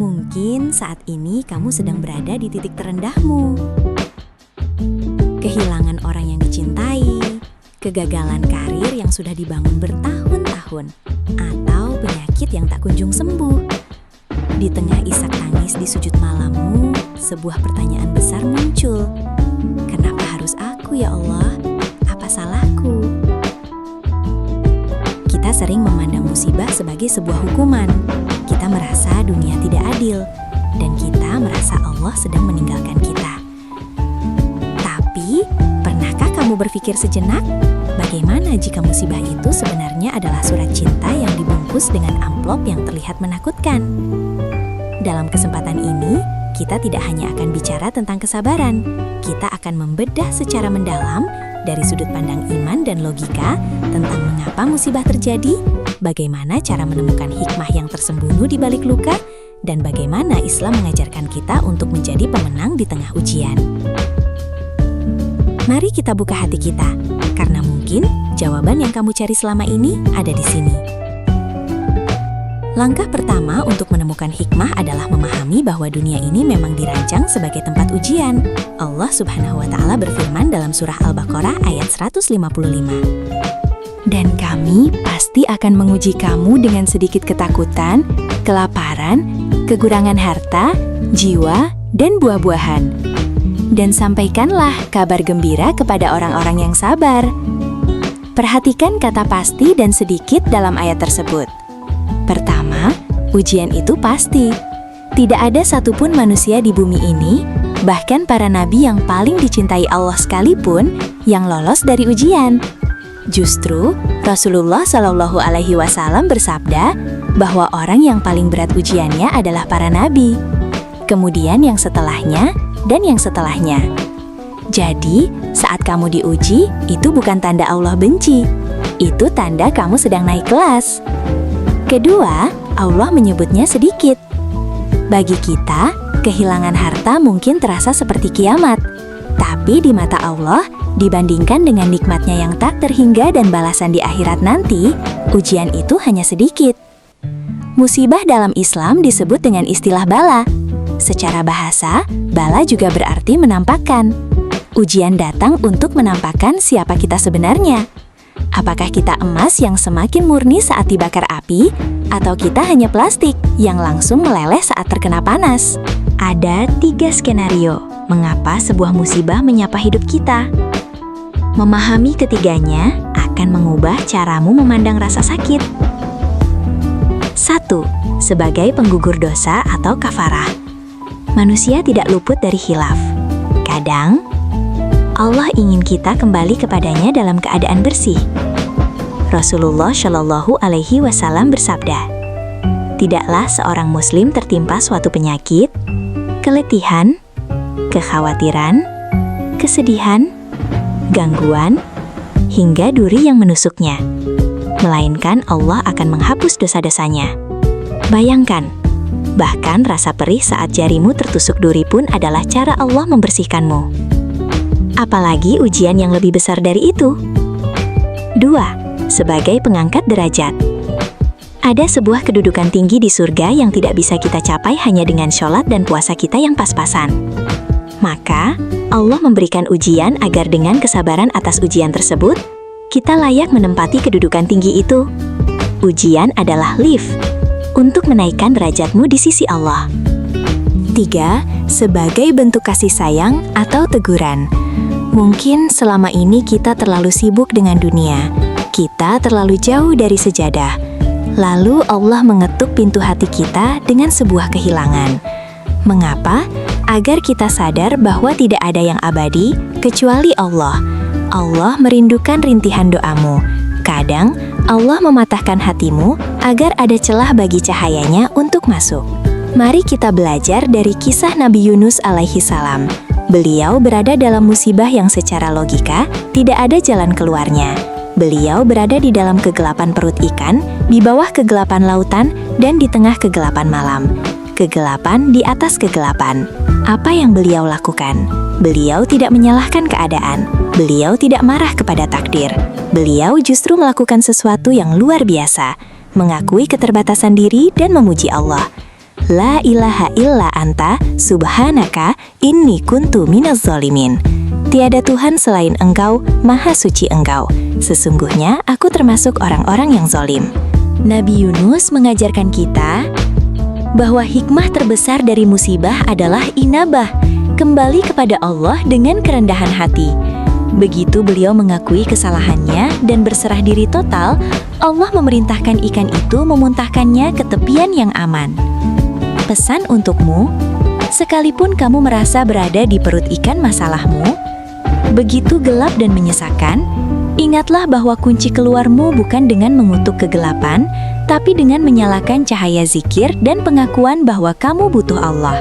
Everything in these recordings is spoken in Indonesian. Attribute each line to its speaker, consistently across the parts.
Speaker 1: Mungkin saat ini kamu sedang berada di titik terendahmu. Kehilangan orang yang dicintai, kegagalan karir yang sudah dibangun bertahun-tahun, atau penyakit yang tak kunjung sembuh. Di tengah isak tangis di sujud malammu, sebuah pertanyaan besar muncul. Kenapa harus aku ya Allah? Apa salahku? Kita sering memandang musibah sebagai sebuah hukuman. Kita merasa dunia tidak adil, dan kita merasa Allah sedang meninggalkan kita. Tapi, pernahkah kamu berpikir sejenak? Bagaimana jika musibah itu sebenarnya adalah surat cinta yang dibungkus dengan amplop yang terlihat menakutkan? Dalam kesempatan ini, kita tidak hanya akan bicara tentang kesabaran, kita akan membedah secara mendalam dari sudut pandang iman dan logika tentang mengapa musibah terjadi, bagaimana cara menemukan hikmah yang tersembunyi di balik luka, dan bagaimana Islam mengajarkan kita untuk menjadi pemenang di tengah ujian. Mari kita buka hati kita, karena mungkin jawaban yang kamu cari selama ini ada di sini. Langkah pertama untuk menemukan hikmah adalah memahami bahwa dunia ini memang dirancang sebagai tempat ujian. Allah Subhanahu wa Ta'ala berfirman dalam surah Al-Baqarah ayat 155. Dan kami pasti akan menguji kamu dengan sedikit ketakutan, kelaparan, kekurangan harta, jiwa, dan buah-buahan. Dan sampaikanlah kabar gembira kepada orang-orang yang sabar. Perhatikan kata pasti dan sedikit dalam ayat tersebut. Pertama, ujian itu pasti. Tidak ada satupun manusia di bumi ini, bahkan para nabi yang paling dicintai Allah sekalipun, yang lolos dari ujian. Justru, Rasulullah Shallallahu Alaihi Wasallam bersabda bahwa orang yang paling berat ujiannya adalah para nabi, kemudian yang setelahnya, dan yang setelahnya. Jadi, saat kamu diuji, itu bukan tanda Allah benci. Itu tanda kamu sedang naik kelas. Kedua, Allah menyebutnya sedikit. Bagi kita, kehilangan harta mungkin terasa seperti kiamat. Tapi di mata Allah, dibandingkan dengan nikmatnya yang tak terhingga dan balasan di akhirat nanti, ujian itu hanya sedikit. Musibah dalam Islam disebut dengan istilah bala. Secara bahasa, bala juga berarti menampakkan. Ujian datang untuk menampakkan siapa kita sebenarnya. Apakah kita emas yang semakin murni saat dibakar api, atau kita hanya plastik yang langsung meleleh saat terkena panas? Ada 3 skenario mengapa sebuah musibah menyapa hidup kita. Memahami ketiganya akan mengubah caramu memandang rasa sakit. 1. Sebagai penggugur dosa atau kafarah. Manusia tidak luput dari khilaf. Kadang, Allah ingin kita kembali kepadanya dalam keadaan bersih. Rasulullah Shallallahu Alaihi Wasallam bersabda, tidaklah seorang muslim tertimpa suatu penyakit, keletihan, kekhawatiran, kesedihan, gangguan, hingga duri yang menusuknya, melainkan Allah akan menghapus dosa-dosanya. Bayangkan, bahkan rasa perih saat jarimu tertusuk duri pun adalah cara Allah membersihkanmu. Apalagi ujian yang lebih besar dari itu. 2. Sebagai pengangkat derajat. Ada sebuah kedudukan tinggi di surga yang tidak bisa kita capai hanya dengan sholat dan puasa kita yang pas-pasan. Maka, Allah memberikan ujian agar dengan kesabaran atas ujian tersebut, kita layak menempati kedudukan tinggi itu. Ujian adalah lift untuk menaikkan derajatmu di sisi Allah. 3. Sebagai bentuk kasih sayang atau teguran. Mungkin selama ini kita terlalu sibuk dengan dunia. Kita terlalu jauh dari sejadah. Lalu Allah mengetuk pintu hati kita dengan sebuah kehilangan. Mengapa? Agar kita sadar bahwa tidak ada yang abadi kecuali Allah. Allah merindukan rintihan doamu. Kadang, Allah mematahkan hatimu agar ada celah bagi cahayanya untuk masuk. Mari kita belajar dari kisah Nabi Yunus alaihi salam. Beliau berada dalam musibah yang secara logika tidak ada jalan keluarnya. Beliau berada di dalam kegelapan perut ikan, di bawah kegelapan lautan, dan di tengah kegelapan malam. Kegelapan di atas kegelapan. Apa yang beliau lakukan? Beliau tidak menyalahkan keadaan. Beliau tidak marah kepada takdir. Beliau justru melakukan sesuatu yang luar biasa, mengakui keterbatasan diri dan memuji Allah. La ilaha illa anta, subhanaka, inni kuntu minaz zalimin. Tiada Tuhan selain Engkau, Maha Suci Engkau. Sesungguhnya aku termasuk orang-orang yang zalim. Nabi Yunus mengajarkan kita bahwa hikmah terbesar dari musibah adalah inabah, kembali kepada Allah dengan kerendahan hati. Begitu beliau mengakui kesalahannya dan berserah diri total, Allah memerintahkan ikan itu memuntahkannya ke tepian yang aman. Pesan untukmu, sekalipun kamu merasa berada di perut ikan masalahmu, begitu gelap dan menyesakan, ingatlah bahwa kunci keluarmu bukan dengan mengutuk kegelapan, tapi dengan menyalakan cahaya zikir dan pengakuan bahwa kamu butuh Allah.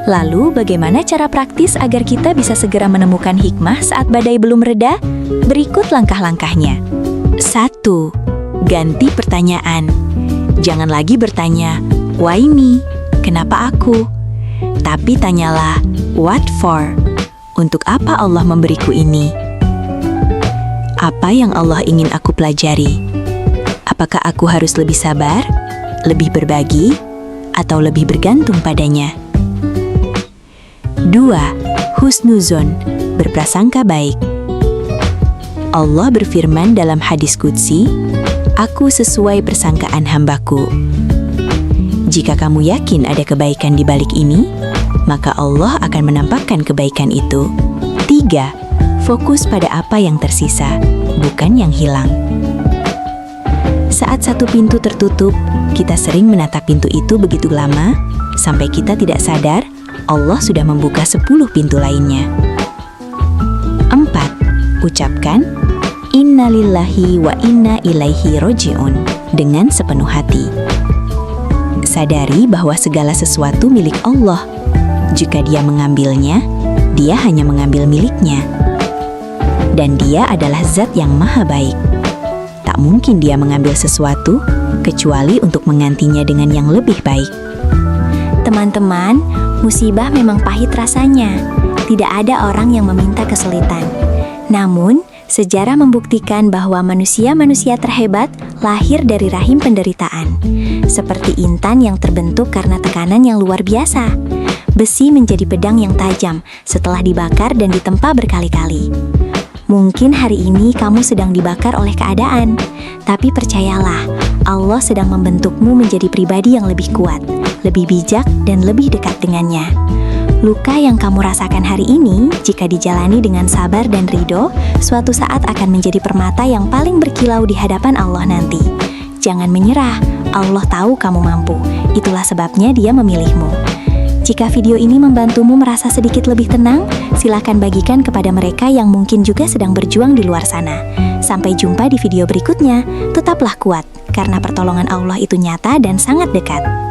Speaker 1: Lalu, bagaimana cara praktis agar kita bisa segera menemukan hikmah saat badai belum reda? Berikut langkah-langkahnya. 1. Ganti pertanyaan. Jangan lagi bertanya, why me? Kenapa aku? Tapi tanyalah, what for? Untuk apa Allah memberiku ini? Apa yang Allah ingin aku pelajari? Apakah aku harus lebih sabar, lebih berbagi, atau lebih bergantung padanya? 2. Husnuzon, berprasangka baik. Allah berfirman dalam hadis qudsi, "Aku sesuai persangkaan hambaku." Jika kamu yakin ada kebaikan di balik ini, maka Allah akan menampakkan kebaikan itu. 3. Fokus pada apa yang tersisa, bukan yang hilang. Saat satu pintu tertutup, kita sering menatap pintu itu begitu lama, sampai kita tidak sadar Allah sudah membuka 10 pintu lainnya. 4. Ucapkan, Innalillahi wa inna ilaihi roji'un, dengan sepenuh hati. Sadari bahwa segala sesuatu milik Allah. Jika Dia mengambilnya, Dia hanya mengambil miliknya. Dan Dia adalah zat yang maha baik. Tak mungkin Dia mengambil sesuatu, kecuali untuk menggantinya dengan yang lebih baik. Teman-teman, musibah memang pahit rasanya. Tidak ada orang yang meminta kesulitan. Namun, sejarah membuktikan bahwa manusia-manusia terhebat lahir dari rahim penderitaan. Seperti intan yang terbentuk karena tekanan yang luar biasa. Besi menjadi pedang yang tajam setelah dibakar dan ditempa berkali-kali. Mungkin hari ini kamu sedang dibakar oleh keadaan, tapi percayalah, Allah sedang membentukmu menjadi pribadi yang lebih kuat, lebih bijak, dan lebih dekat dengannya. Luka yang kamu rasakan hari ini, jika dijalani dengan sabar dan ridho, suatu saat akan menjadi permata yang paling berkilau di hadapan Allah nanti. Jangan menyerah, Allah tahu kamu mampu, itulah sebabnya Dia memilihmu. Jika video ini membantumu merasa sedikit lebih tenang, silakan bagikan kepada mereka yang mungkin juga sedang berjuang di luar sana. Sampai jumpa di video berikutnya, tetaplah kuat, karena pertolongan Allah itu nyata dan sangat dekat.